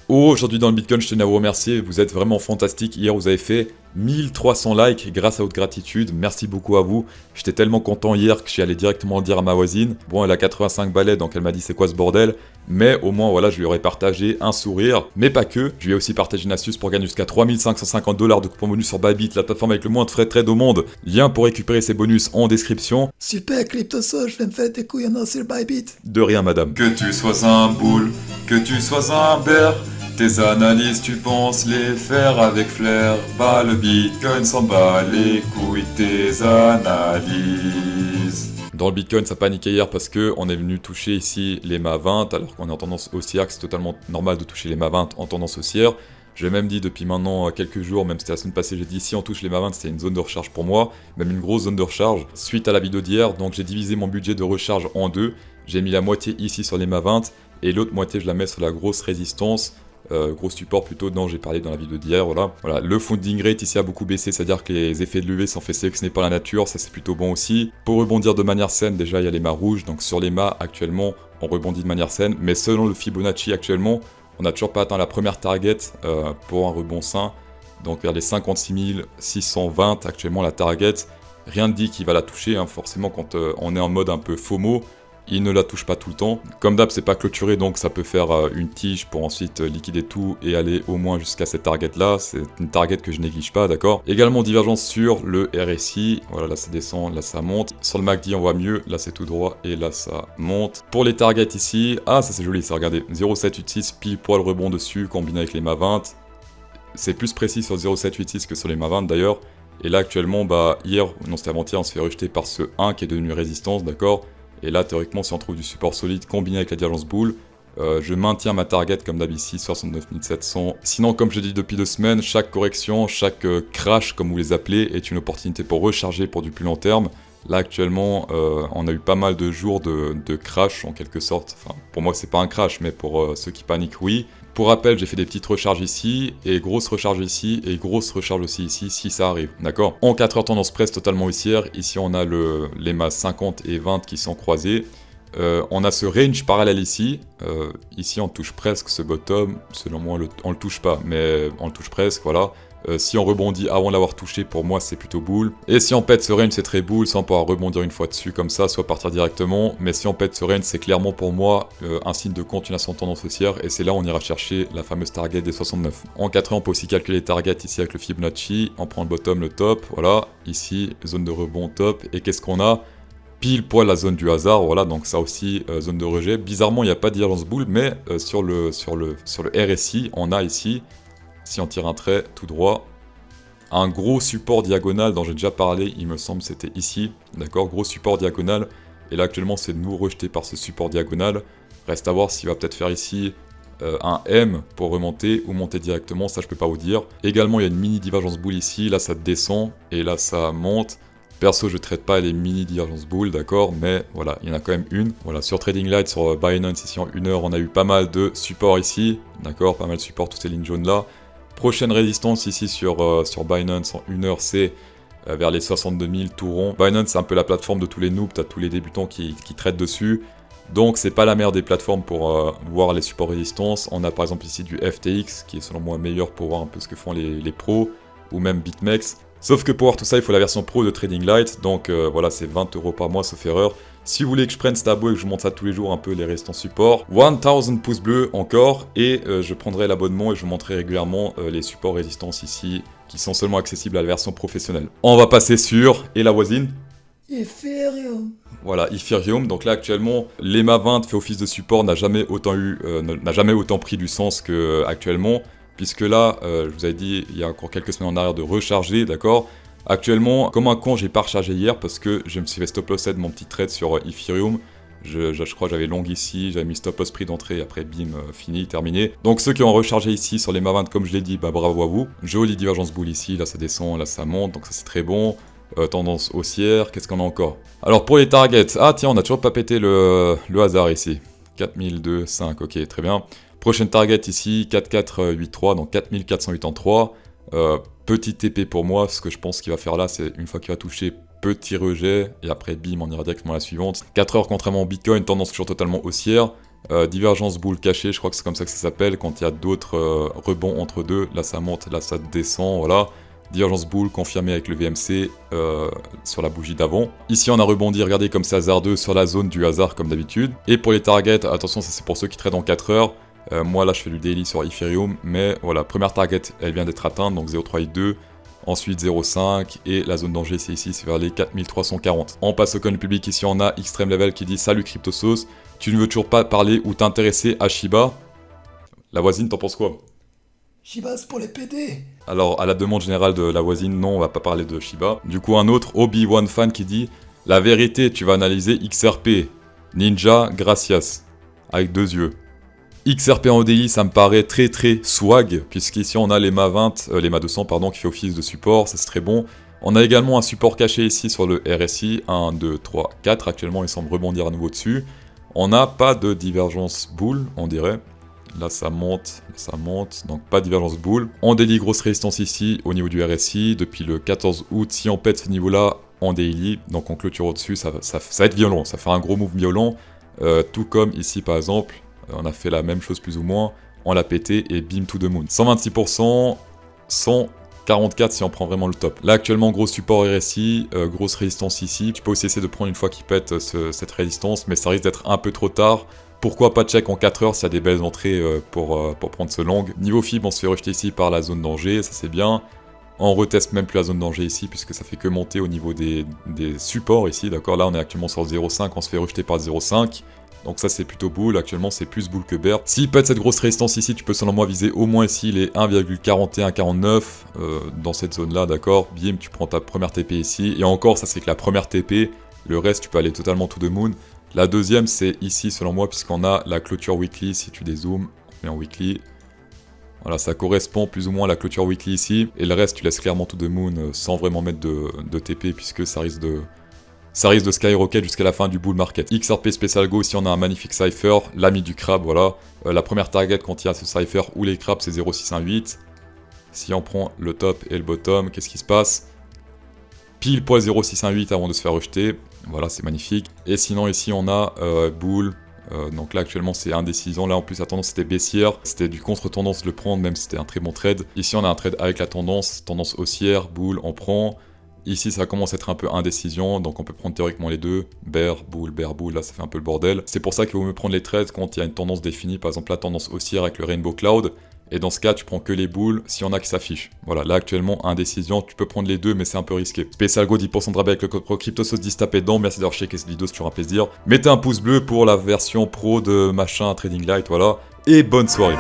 Aujourd'hui dans le Bitcoin, je tenais à vous remercier, vous êtes vraiment fantastique. Hier, vous avez fait 1300 likes grâce à votre gratitude. Merci beaucoup à vous. J'étais tellement content hier que je suis allé directement le dire à ma voisine. Bon, elle a 85 balais, donc elle m'a dit c'est quoi ce bordel. Mais au moins, voilà, je lui aurais partagé un sourire. Mais pas que. Je lui ai aussi partagé une astuce pour gagner jusqu'à 3550 $ de coupons bonus sur Bybit, la plateforme avec le moins de frais de trade au monde. Lien pour récupérer ces bonus en description. Super CryptoSo, je vais me faire des couilles en or sur Bybit. De rien, madame. Que tu sois un boule, que tu sois un bear. Tes analyses, tu penses les faire avec flair. Bah le Bitcoin s'en bat les couilles, tes analyses. Dans le Bitcoin, ça paniquait hier parce que on est venu toucher ici les MA 20, alors qu'on est en tendance haussière, que c'est totalement normal de toucher les MA 20 en tendance haussière. J'ai même dit depuis maintenant quelques jours, même c'était la semaine passée, j'ai dit si on touche les MA 20, c'était une zone de recharge pour moi, même une grosse zone de recharge. Suite à la vidéo d'hier, donc j'ai divisé mon budget de recharge en deux. J'ai mis la moitié ici sur les MA 20 et l'autre moitié je la mets sur la grosse résistance. Gros support plutôt, non, j'ai parlé dans la vidéo d'hier, voilà. Le funding rate ici a beaucoup baissé, c'est-à-dire que les effets de levée sont faits sélectionner par la nature, ça c'est plutôt bon aussi. Pour rebondir de manière saine, déjà il y a les mâts rouges, donc sur les mâts actuellement on rebondit de manière saine, mais selon le Fibonacci actuellement, on n'a toujours pas atteint la première target pour un rebond sain, donc vers les 56 620 actuellement la target. Rien ne dit qu'il va la toucher, hein, forcément quand on est en mode un peu FOMO, il ne la touche pas tout le temps. Comme d'hab, c'est pas clôturé, donc ça peut faire une tige pour ensuite liquider tout et aller au moins jusqu'à cette target là. C'est une target que je néglige pas, d'accord. Également divergence sur le RSI. Voilà, là ça descend, là ça monte. Sur le MACD, on voit mieux. Là c'est tout droit et là ça monte. Pour les targets ici, ah ça c'est joli, ça, regardez. 0,786 pile poil rebond dessus, combiné avec les MA 20. C'est plus précis sur 0,786 que sur les MA 20 d'ailleurs. Et là actuellement, bah hier, non c'était avant-hier, on se fait rejeter par ce 1 qui est devenu résistance, d'accord. Et là, théoriquement, si on trouve du support solide combiné avec la divergence boule, je maintiens ma target comme d'hab ici, 69 700. Sinon, comme je dis depuis 2 semaines, chaque correction, chaque crash, comme vous les appelez, est une opportunité pour recharger pour du plus long terme. Là, actuellement, on a eu pas mal de jours de crash, en quelque sorte. Enfin, pour moi, c'est pas un crash, mais pour ceux qui paniquent, oui. Pour rappel, j'ai fait des petites recharges ici, et grosse recharge ici, et grosse recharge aussi ici, si ça arrive, d'accord. En 4 heures tendance presse totalement haussière, ici on a les masses 50 et 20 qui sont croisées. On a ce range parallèle ici, ici on touche presque ce bottom, selon moi on le touche pas, mais on le touche presque, voilà. Si on rebondit avant de l'avoir touché, pour moi c'est plutôt boule. Et si on pète ce range, c'est très boule, sans pouvoir rebondir une fois dessus comme ça, soit partir directement. Mais si on pète ce range, c'est clairement pour moi un signe de continuation de tendance haussière. Et c'est là où on ira chercher la fameuse target des 69. En 4 heures, on peut aussi calculer les targets ici avec le Fibonacci. On prend le bottom, le top, voilà. Ici, zone de rebond top. Et qu'est-ce qu'on a? Pile poil la zone du hasard, voilà, donc ça aussi, zone de rejet. Bizarrement, il n'y a pas de divergence boule, mais sur le RSI, on a ici, si on tire un trait tout droit, un gros support diagonal dont j'ai déjà parlé, il me semble c'était ici, d'accord, gros support diagonal, et là actuellement c'est de nous rejeter par ce support diagonal. Reste à voir s'il va peut-être faire ici un M pour remonter ou monter directement, ça je peux pas vous dire. Également il y a une mini divergence boule ici, là ça descend et là ça monte. Perso, je traite pas les mini divergence boule, d'accord, mais voilà, il y en a quand même une. Voilà, sur Trading Light, sur Binance, ici en 1 heure, on a eu pas mal de supports ici, d'accord, pas mal de supports, toutes ces lignes jaunes là. Prochaine résistance ici sur Binance en 1 heure, c'est vers les 62 000 tout rond. Binance, c'est un peu la plateforme de tous les noobs, t'as tous les débutants qui traitent dessus. Donc, c'est pas la meilleure des plateformes pour voir les supports résistance. On a par exemple ici du FTX, qui est selon moi meilleur pour voir un peu ce que font les pros, ou même BitMEX. Sauf que pour voir tout ça, il faut la version pro de Trading Light, donc voilà, c'est 20 € par mois, sauf erreur. Si vous voulez que je prenne cet abo et que je vous montre ça tous les jours, un peu les restants supports, 1000 pouces bleus encore, et je prendrai l'abonnement et je vous montrerai régulièrement les supports résistance ici, qui sont seulement accessibles à la version professionnelle. On va passer sur, et la voisine Ethereum. Voilà, Ethereum. Donc là actuellement, l'EMA 20 fait office de support, n'a jamais autant pris du sens qu'actuellement. Puisque là, je vous avais dit il y a encore quelques semaines en arrière de recharger, d'accord. Actuellement, comme un con, j'ai pas rechargé hier parce que je me suis fait stop loss de mon petit trade sur Ethereum. Je crois que j'avais long ici, j'avais mis stop loss prix d'entrée, après bim, fini, terminé. Donc ceux qui ont rechargé ici sur les MA 20, comme je l'ai dit, bah bravo à vous. Jolie divergence boule ici, là ça descend, là ça monte, donc ça c'est très bon. Tendance haussière, qu'est-ce qu'on a encore? Alors pour les targets, ah tiens, on a toujours pas pété le hasard ici. 4002,5, ok, très bien. Prochaine target ici, 4483, donc 4483. Petit TP pour moi, ce que je pense qu'il va faire là, c'est une fois qu'il va toucher petit rejet, et après bim, on ira directement à la suivante. 4 heures contrairement au Bitcoin, tendance toujours totalement haussière. Divergence boule cachée, je crois que c'est comme ça que ça s'appelle, quand il y a d'autres rebonds entre deux, là ça monte, là ça descend, voilà. Divergence boule confirmée avec le VMC sur la bougie d'avant. Ici on a rebondi, regardez comme c'est hasardeux sur la zone du hasard comme d'habitude. Et pour les targets, attention ça c'est pour ceux qui traitent en 4 heures. Moi là je fais du daily sur Ethereum, mais voilà, première target elle vient d'être atteinte, donc 0,382. Ensuite 0,5 et la zone danger c'est ici, c'est vers les 4340. On passe au coin public, ici on a Extreme Level qui dit salut CryptoSauce, tu ne veux toujours pas parler ou t'intéresser à Shiba? La voisine t'en penses quoi? Shiba, c'est pour les PD. Alors à la demande générale de la voisine, non on va pas parler de Shiba. Du coup un autre Obi-Wan fan qui dit la vérité tu vas analyser XRP, Ninja, gracias, avec 2 yeux. XRP en ODI, ça me paraît très swag, puisqu'ici on a les MA20, les MA200 pardon, qui fait office de support, ça c'est très bon. On a également un support caché ici sur le RSI, 1, 2, 3, 4, actuellement il semble rebondir à nouveau dessus. On n'a pas de divergence boule, on dirait. Là ça monte, donc pas de divergence boule. On délie grosse résistance ici au niveau du RSI, depuis le 14 août, si on pète ce niveau-là en daily, donc on clôture au-dessus, ça va être violent, ça fait un gros move violent, tout comme ici par exemple. On a fait la même chose plus ou moins, on l'a pété et bim to the moon. 126%, 144 si on prend vraiment le top. Là actuellement gros support RSI, grosse résistance ici. Tu peux aussi essayer de prendre une fois qu'il pète cette résistance, mais ça risque d'être un peu trop tard. Pourquoi pas check en 4 heures s'il y a des belles entrées pour prendre ce long. Niveau FIB on se fait rejeter ici par la zone danger, ça c'est bien. On reteste même plus la zone danger ici puisque ça fait que monter au niveau des supports ici, d'accord. Là on est actuellement sur 0,5, on se fait rejeter par 0,5. Donc ça c'est plutôt boule, actuellement c'est plus boule que bear. S'il pète cette grosse résistance ici, tu peux selon moi viser au moins ici les 1,4149 dans cette zone là, d'accord. Bim, tu prends ta première TP ici, et encore ça c'est que la première TP, le reste tu peux aller totalement to the moon. La deuxième c'est ici selon moi, puisqu'on a la clôture weekly, si tu dézoomes, on met en weekly. Voilà, ça correspond plus ou moins à la clôture weekly ici, et le reste tu laisses clairement to the moon sans vraiment mettre de TP, puisque ça risque de skyrocket jusqu'à la fin du bull market. XRP Special Go, ici on a un magnifique cipher, l'ami du crabe, voilà. La première target quand il y a ce cipher ou les crabes c'est 0,618. Si on prend le top et le bottom, qu'est-ce qui se passe? Pile poil 0,618 avant de se faire rejeter, voilà c'est magnifique. Et sinon ici on a bull, donc là actuellement c'est indécision, là en plus la tendance c'était baissière, c'était du contre-tendance de le prendre même si c'était un très bon trade. Ici on a un trade avec la tendance haussière, bull on prend. Ici ça commence à être un peu indécision, donc on peut prendre théoriquement les deux, bear, bull, là ça fait un peu le bordel. C'est pour ça qu'il vaut mieux prendre les trades quand il y a une tendance définie, par exemple la tendance haussière avec le Rainbow Cloud, et dans ce cas tu prends que les bulls si on a qui s'affichent. Voilà, là actuellement indécision, tu peux prendre les deux mais c'est un peu risqué. Special Go 10% de rabais avec le code pro CryptoSauce 10, tapez dedans, merci d'avoir checké cette vidéo, c'est toujours un plaisir. Mettez un pouce bleu pour la version pro de machin Trading Light, voilà, et bonne soirée.